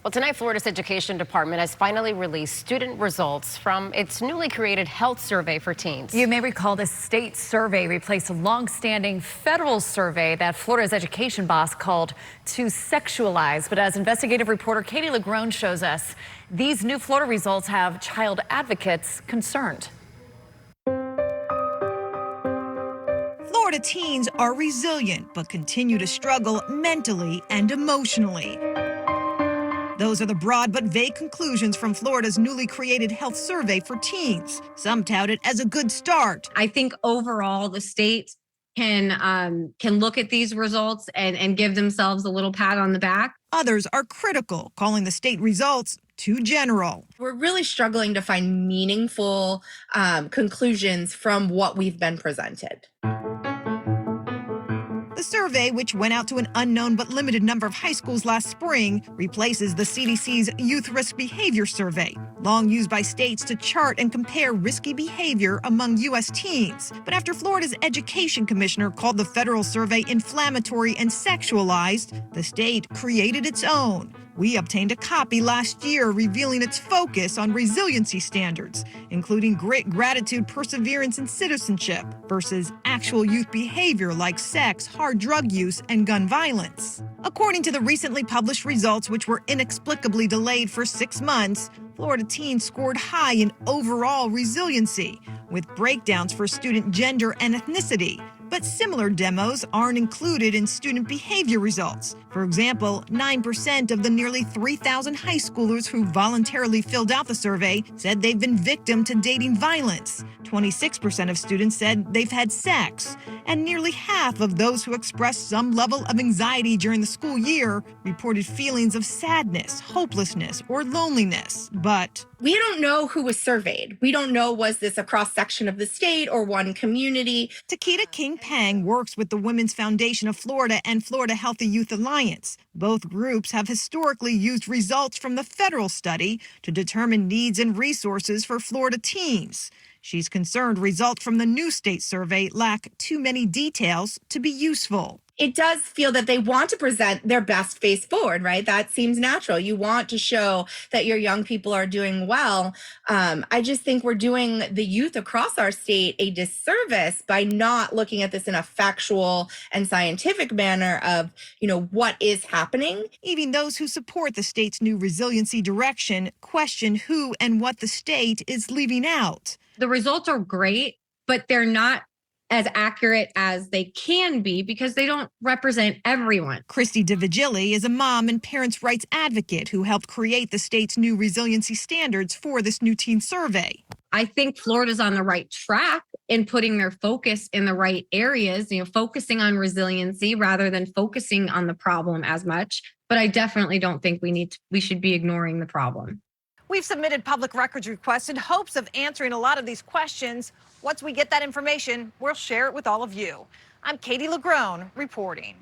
Well, tonight, Florida's Education Department has finally released student results from its newly created health survey for teens. You may recall the state survey replaced a long-standing federal survey that Florida's education boss called too sexualized. But as investigative reporter Katie LaGrone shows us, these new Florida results have child advocates concerned. Florida teens are resilient but continue to struggle mentally and emotionally. Those are the broad but vague conclusions from Florida's newly created health survey for teens. Some tout it as a good start. I think overall the state can look at these results and give themselves a little pat on the back. Others are critical, calling the state results too general. We're really struggling to find meaningful conclusions from what we've been presented. The survey, which went out to an unknown but limited number of high schools last spring, replaces the CDC's Youth Risk Behavior Survey, long used by states to chart and compare risky behavior among U.S. teens. But after Florida's education commissioner called the federal survey inflammatory and sexualized, the state created its own. We obtained a copy last year revealing its focus on resiliency standards, including grit, gratitude, perseverance, and citizenship, versus actual youth behavior like sex, hard drug use, and gun violence. According to the recently published results, which were inexplicably delayed for 6 months, Florida teens scored high in overall resiliency, with breakdowns for student gender and ethnicity. But similar demos aren't included in student behavior results. For example, 9% of the nearly 3,000 high schoolers who voluntarily filled out the survey said they've been victim to dating violence. 26% of students said they've had sex. And nearly half of those who expressed some level of anxiety during the school year reported feelings of sadness, hopelessness, or loneliness. But we don't know who was surveyed. We don't know, was this a cross-section of the state or one community? Takita King-Pang works with the Women's Foundation of Florida and Florida Healthy Youth Alliance. Both groups have historically used results from the federal study to determine needs and resources for Florida teens. She's concerned results from the new state survey lack too many details to be useful. It does feel that they want to present their best face forward, right? That seems natural. You want to show that your young people are doing well. I just think we're doing the youth across our state a disservice by not looking at this in a factual and scientific manner of, what is happening. Even those who support the state's new resiliency direction question who and what the state is leaving out. The results are great, but they're not as accurate as they can be because they don't represent everyone. Christy DeVigili is a mom and parents' rights advocate who helped create the state's new resiliency standards for this new teen survey. I think Florida's on the right track in putting their focus in the right areas, focusing on resiliency rather than focusing on the problem as much. But I definitely don't think we should be ignoring the problem. We've submitted public records requests in hopes of answering a lot of these questions. Once we get that information, we'll share it with all of you. I'm Katie LaGrone reporting.